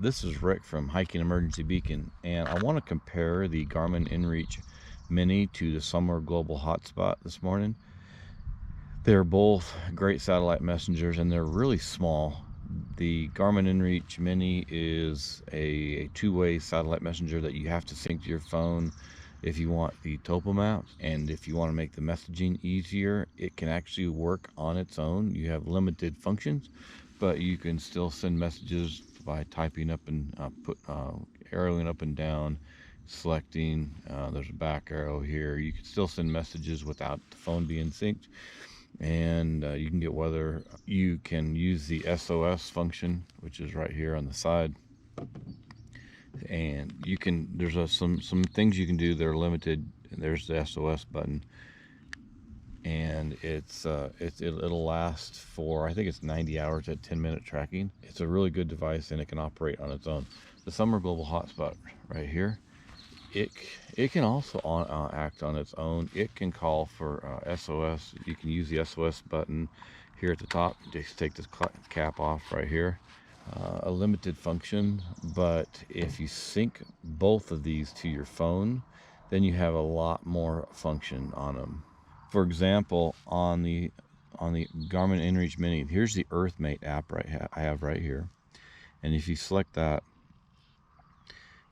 This is Rick from Hiking Emergency Beacon, and I want to compare the Garmin inReach Mini to the Somewear Global Hotspot this morning. They're both great satellite messengers, and they're really small. The Garmin inReach Mini is a two-way satellite messenger that you have to sync to your phone if you want the topo maps, and if you want to make the messaging easier, it can actually work on its own. You have limited functions, but you can still send messages by typing up and arrowing up and down, selecting. There's a back arrow here. You can still send messages without the phone being synced, and you can get weather. You can use the SOS function, which is right here on the side, and you can, there's some things you can do that are limited. There's the SOS button, and it'll last for, I think it's 90 hours at 10-minute tracking. It's a really good device, and it can operate on its own. The Somewear Global Hotspot right here, it can also act on its own. It can call for SOS. You can use the SOS button here at the top. Just take this cap off right here. A limited function, but if you sync both of these to your phone, then you have a lot more function on them. For example, on the Garmin inReach Mini, here's the EarthMate app I have right here, and if you select that,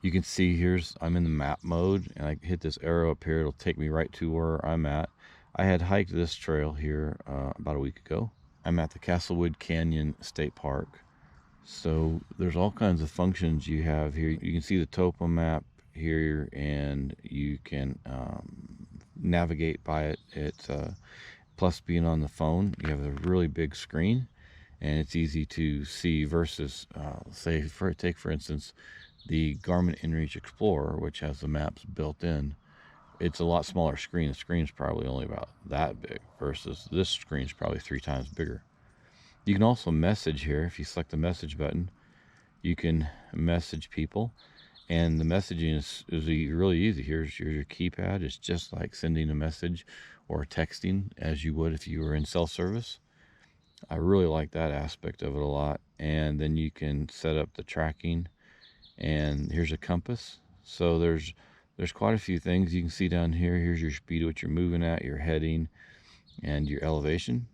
you can see I'm in the map mode, and I hit this arrow up here. It'll take me right to where I'm at. I had hiked this trail here about a week ago. I'm at the Castlewood Canyon State Park. So there's all kinds of functions you have here. You can see the topo map here, and you can navigate by it. It's plus being on the phone, you have a really big screen, and it's easy to see versus take for instance the Garmin inReach Explorer, which has the maps built in. It's a lot smaller screen. The screen's probably only about that big versus this screen's probably 3 times bigger. You can also message here. If you select the message button, you can message people, and the messaging is really easy. Here's your keypad. It's just like sending a message or texting as you would if you were in cell service. I really like that aspect of it a lot. And then you can set up the tracking, and here's a compass. So there's quite a few things you can see down here. Here's your speed, what you're moving at, your heading, and your elevation.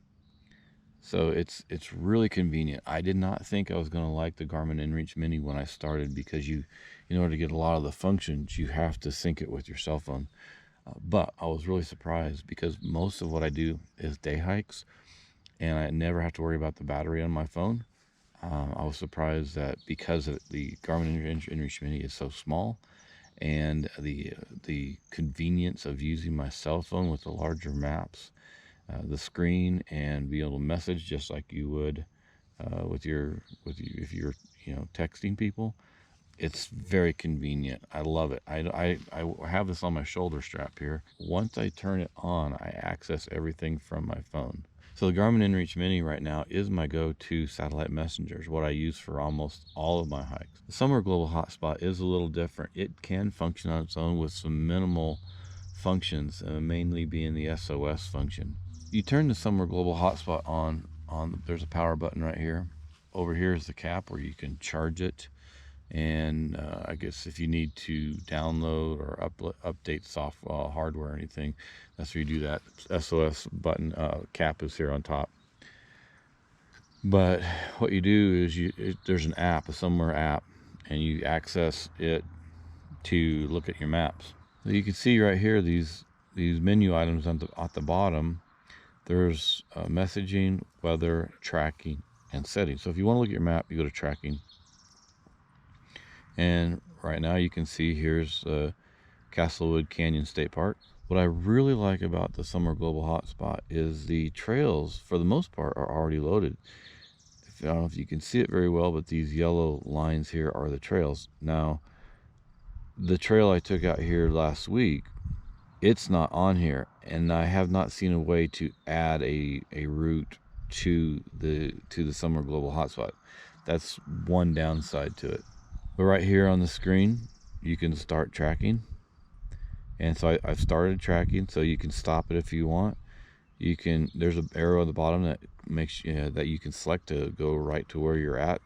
So it's really convenient. I did not think I was going to like the Garmin inReach Mini when I started, because in order to get a lot of the functions, you have to sync it with your cell phone. But I was really surprised, because most of what I do is day hikes, and I never have to worry about the battery on my phone. I was surprised that because of the Garmin inReach Mini is so small, and the convenience of using my cell phone with the larger maps, the screen, and be able to message just like you would if you're texting people. It's very convenient. I love it. I have this on my shoulder strap here. Once I turn it on, I access everything from my phone. So the Garmin inReach Mini right now is my go-to satellite messengers, what I use for almost all of my hikes. The Somewear Global Hotspot is a little different. It can function on its own with some minimal functions, mainly being the SOS function. You turn the Somewear Global Hotspot on, there's a power button right here. Over here is the cap where you can charge it, and I guess if you need to download or update software, hardware, or anything, that's where you do that. SOS button cap is here on top. But what you do is there's an app, a Somewear app, and you access it to look at your maps. So you can see right here these menu items at the bottom. There's messaging, weather, tracking, and settings. So if you want to look at your map, you go to tracking. And right now you can see here's Castlewood Canyon State Park. What I really like about the Somewear Global Hotspot is the trails, for the most part, are already loaded. I don't know if you can see it very well, but these yellow lines here are the trails. Now, the trail I took out here last week, it's not on here, and I have not seen a way to add a route to the Somewear Global Hotspot. That's one downside to it. But right here on the screen, you can start tracking. And so I've started tracking, so you can stop it if you want. There's an arrow at the bottom that makes that you can select to go right to where you're at.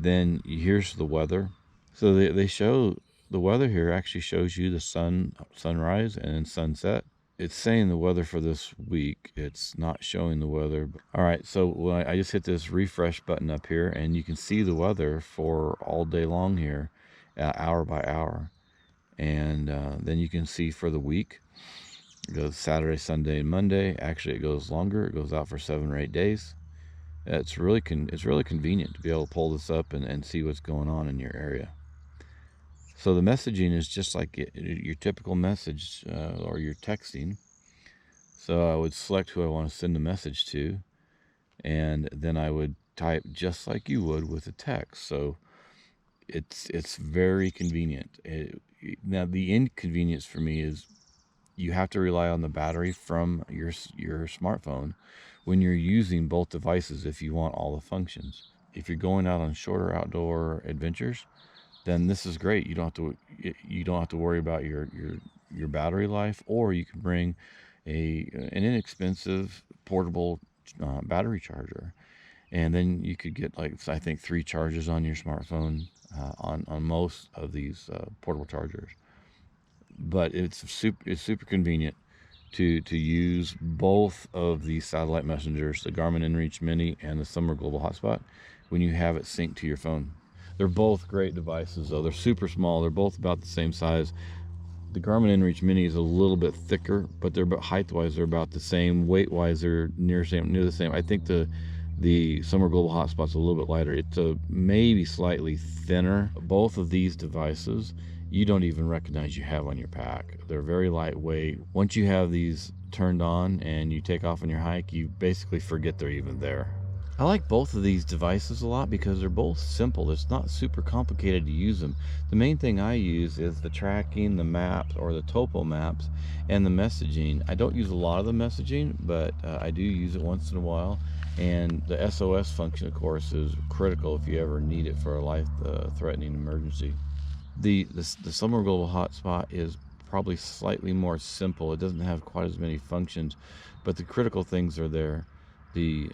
Then here's the weather. So they show the weather here actually shows you the sunrise and sunset. It's saying the weather for this week. It's not showing the weather. All right, so when I just hit this refresh button up here, and you can see the weather for all day long here, hour by hour. And then you can see for the week. It goes Saturday, Sunday, and Monday. Actually, it goes longer. It goes out for 7 or 8 days. It's really convenient to be able to pull this up and see what's going on in your area. So the messaging is just like your typical message or your texting. So I would select who I want to send a message to, and then I would type just like you would with a text. So it's very convenient. Now the inconvenience for me is you have to rely on the battery from your smartphone when you're using both devices if you want all the functions. If you're going out on shorter outdoor adventures, then this is great. You don't have to worry about your battery life, or you can bring an inexpensive portable battery charger, and then you could get, like, I think 3 charges on your smartphone on most of these portable chargers. But it's super convenient to use both of these satellite messengers, the Garmin inReach Mini and the Somewear Global Hotspot, when you have it synced to your phone. They're both great devices, though. They're super small. They're both about the same size. The Garmin inReach Mini is a little bit thicker, but they're about height-wise they're about the same. Weight-wise they're near the same. I think the Somewear Global Hotspot's a little bit lighter. It's maybe slightly thinner. Both of these devices you don't even recognize you have on your pack. They're very lightweight. Once you have these turned on and you take off on your hike, you basically forget they're even there. I like both of these devices a lot because they're both simple. It's not super complicated to use them. The main thing I use is the tracking, the maps or the topo maps, and the messaging. I don't use a lot of the messaging, but I do use it once in a while. And the SOS function, of course, is critical if you ever need it for a life-threatening emergency. The Somewear Global Hotspot is probably slightly more simple. It doesn't have quite as many functions, but the critical things are there. The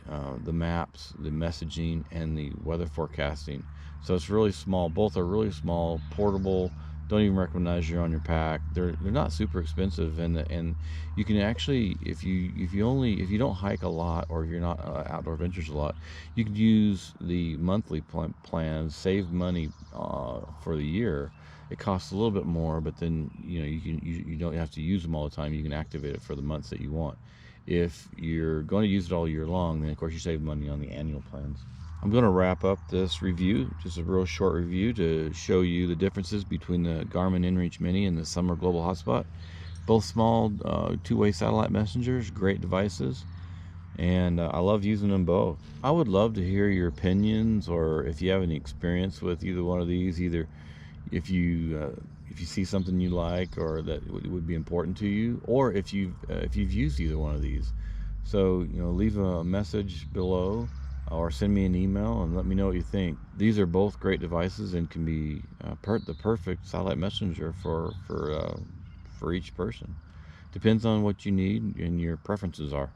maps, the messaging, and the weather forecasting. So it's really small. Both are really small, portable. Don't even recognize you're on your pack. They're not super expensive, and you can actually, if you don't hike a lot, or if you're not outdoor adventures a lot, you can use the monthly plan, save money for the year. It costs a little bit more, but then you don't have to use them all the time. You can activate it for the months that you want. If you're going to use it all year long, then of course you save money on the annual plans. I'm going to wrap up this review, just a real short review, to show you the differences between the Garmin inReach Mini and the Somewear Global Hotspot. Both small two-way satellite messengers, great devices, and I love using them both. I would love to hear your opinions, or if you have any experience with either one of these, either if you see something you like or that would be important to you, or if you've used either one of these. So leave a message below or send me an email and let me know what you think. These are both great devices and can be the perfect satellite messenger for each person. Depends on what you need and your preferences are.